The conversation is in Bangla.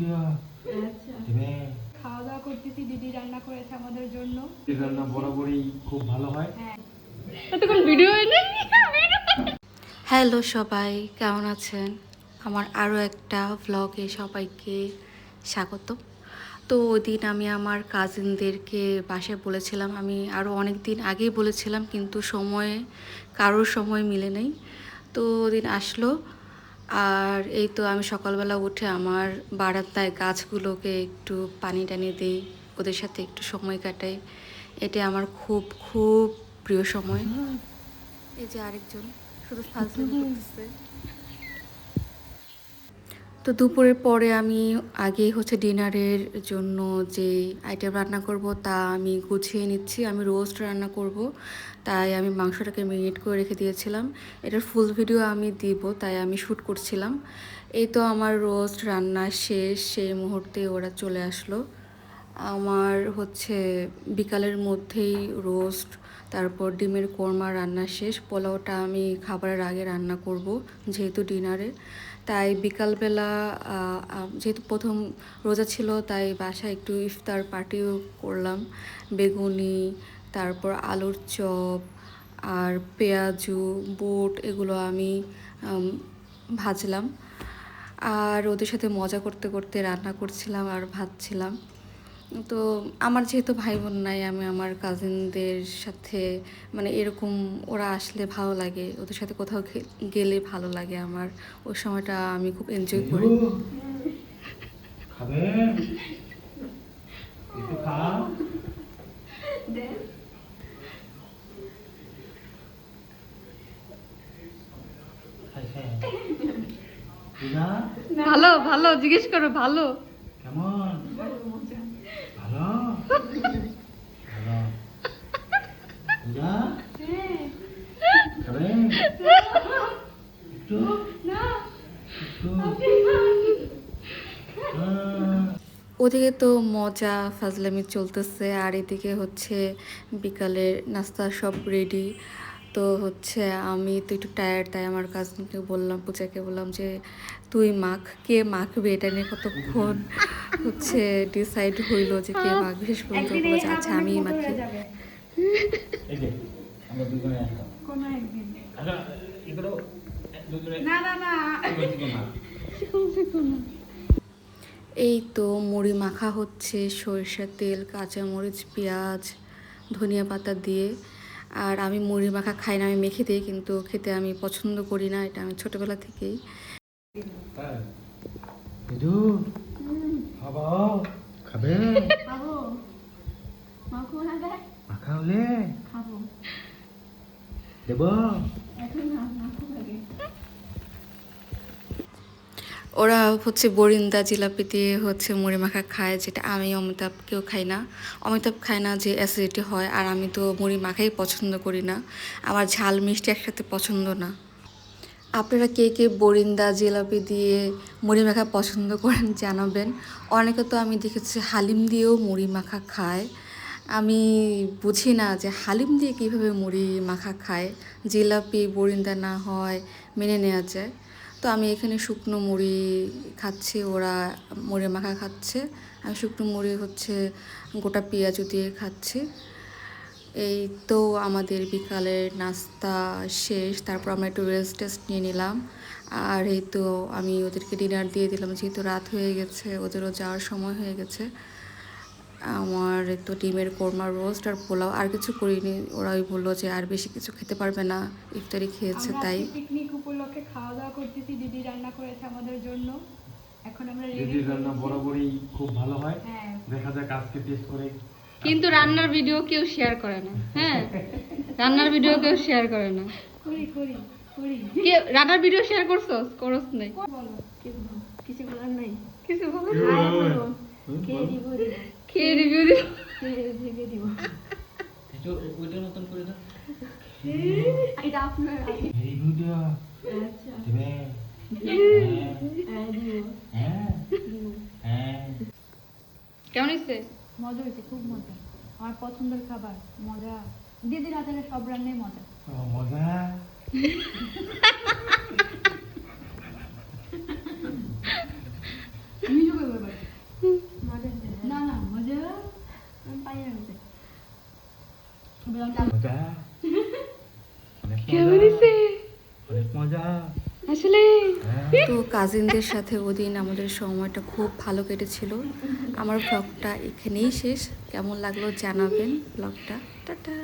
ভিডিও আচ্ছা দেবে। খাওয়া দাওয়া করতেছি, দিদি রান্না করেছে আমাদের জন্য। এই রান্না বরাবরই খুব ভালো হয়। হ্যাঁ এতক্ষণ ভিডিও নেই। হ্যালো সবাই, কেমন আছেন? আমার আরও একটা ভ্লগে সবাইকে স্বাগত। তো ওই দিন আমি আমার কাজিনদেরকে বাসায় বলেছিলাম, আমি আরও অনেক দিন আগেই বলেছিলাম, কিন্তু কারোর সময় মিলে নেই। তো ওদিন আসলো, আর এই তো আমি সকালবেলা উঠে আমার বারান্দায় গাছগুলোকে একটু পানি টানি দিই, ওদের সাথে একটু সময় কাটাই। এটা আমার খুব খুব প্রিয় সময়। এই যে আরেকজন শুধু ফাজলামি করতেছে। তো দুপুরের পরে আমি আগে ডিনারের জন্য যে আইটেম রান্না করব তা আমি গুছিয়ে নিচ্ছি। আমি রোস্ট রান্না করব, তাই আমি মাংসটাকে মেরিনেট করে রেখে দিয়েছিলাম। এটার ফুল ভিডিও আমি দিব, তাই আমি শ্যুট করছিলাম। এই তো আমার রোস্ট রান্না শেষ, সেই মুহূর্তে ওরা চলে আসলো। আমার বিকালের মধ্যেই রোস্ট, তারপর ডিমের কোরমা রান্না শেষ। পোলাওটা আমি খাবারের আগে রান্না করব যেহেতু ডিনারে। তাই বিকালবেলা যেহেতু প্রথম রোজা ছিল, তাই বাসায় একটু ইফতার পার্টিও করলাম। বেগুনি, তারপর আলুর চপ, আর পেঁয়াজু, বুট এগুলো আমি ভাজলাম। আর ওদের সাথে মজা করতে করতে রান্না করছিলাম আর ভাজছিলাম। তো আমার যেহেতু ভাই বোন নাই, আমি আমার কাজিনদের সাথে এরকম ওরা আসলে ভালো লাগে, ওদের সাথে কোথাও গেলে ভালো লাগে আমার। ওই সময়টা আমি খুব এনজয় করি। খাবে একটু খাও। ভালো ভালো জিজ্ঞেস করো, ভালো কেমন? ভালো ভালো। পূজা খাবে একটু একটু। ওদিকে তো মজা ফাজলামি চলতেছে, আর এদিকে বিকালের নাস্তা সব রেডি। তো আমি তো একটু টায়ার্ড, তাই আমার কাজিনকে বললাম, পূজাকে বললাম যে তুই মাখ, কে মাখবে এটা নিয়ে কতক্ষণ ডিসাইড হইলো যে কে মাখবে। শেষ পর্যন্ত বললো যে আচ্ছা আমিই মাখি। এই যে আমরা দুজনে আসলাম। কোন একদিন আচ্ছা এগুলো দুজনে না না না এই তো মুড়ি মাখা হচ্ছে সরিষার তেল, কাঁচামরিচ, পেঁয়াজ, ধনিয়া পাতা দিয়ে। আর আমি মুড়ি মাখা খাই না, আমি মেখে দিই, কিন্তু খেতে আমি পছন্দ করি না, এটা আমি ছোটোবেলা থেকেই। হ্যাঁ দিদু খাবো খাবে খাবো মাখো না দেখ মাখা হলে খাবো দেব। এখন না মাখো লাগে। ওরা বরিন্দা জিলাপি দিয়ে মুড়ি মাখা খায়, যেটা আমি অমিতাভ কেউ খাই না। অমিতাভ খায় না যে অ্যাসিডিটি হয়, আর আমি তো মুড়ি মাখাই পছন্দ করি না, আমার ঝাল মিষ্টি একসাথে পছন্দ না। আপনারা কে কে বরিন্দা জিলাপি দিয়ে মুড়ি মাখা পছন্দ করেন জানাবেন। অনেকে তো আমি দেখেছি হালিম দিয়েও মুড়ি মাখা খায়। আমি বুঝি না যে হালিম দিয়ে কীভাবে মুড়ি মাখা খায়। জিলাপি বরিন্দা না হয় মেনে নেওয়া যায়। তো আমি এখানে শুকনো মুড়ি খাচ্ছি, ওরা মুড়ি মাখা খাচ্ছে। আমি শুকনো মুড়ি গোটা পেঁয়াজু দিয়ে খাচ্ছি। এই তো আমাদের বিকালের নাস্তা শেষ, তারপর আমরা একটু রেস্ট নিয়ে নিলাম। আর এই তো আমি ওদেরকে ডিনার দিয়ে দিলাম, যেহেতু রাত হয়ে গেছে, ওদেরও যাওয়ার সময় হয়ে গেছে। আমার তো ডিমের কোরমা, রোস্ট আর পোলাও, আর কিছু করিনি। ওরাই বললো যে আর বেশি কিছু খেতে পারবে না, ইফতারি খেয়েছে তাই। পিকনিক উপলক্ষে খাওয়া দাওয়া করতেছি, দিদি রান্না করেছে আমাদের জন্য। এখন আমরা দিদির রান্না বরাবরই খুব ভালো হয়। হ্যাঁ দেখা যাক আজকে টেস্ট করে। কিন্তু রান্নার ভিডিও কেউ শেয়ার করে না। হ্যাঁ, রান্নার ভিডিও কেউ শেয়ার করে না। করি করি করি কে রান্নার ভিডিও শেয়ার করছস? করস নাই? বলো কিছু বলার নাই। কিছু বলো। হাই বলো কে দিব খেয়ে রিভিউ দিও। কে ভেবে দিব একটু ওইটার মতন করে দাও। এটা আপনার ভেরি গুড। আচ্ছা দেবে হ্যাঁ দিব হ্যাঁ দিব। হ্যাঁ। কেমন হয়েছে? মজা হয়েছে, খুব মজা, আমার পছন্দের খাবার। মজা, দিদির হাতের সব রান্নাই মজা। মজা। তুমি যোগ ব্যাপার মজা অনেক কেমন মজা হয়েছে? অনেক মজা আসলে হ্যাঁ। তো কাজিনদের সাথে ওদিন আমাদের সময়টা খুব ভালো কেটেছিল। আমার ব্লগটা এখানেই শেষ। কেমন লাগলো জানাবেন ব্লগটা। টাটা।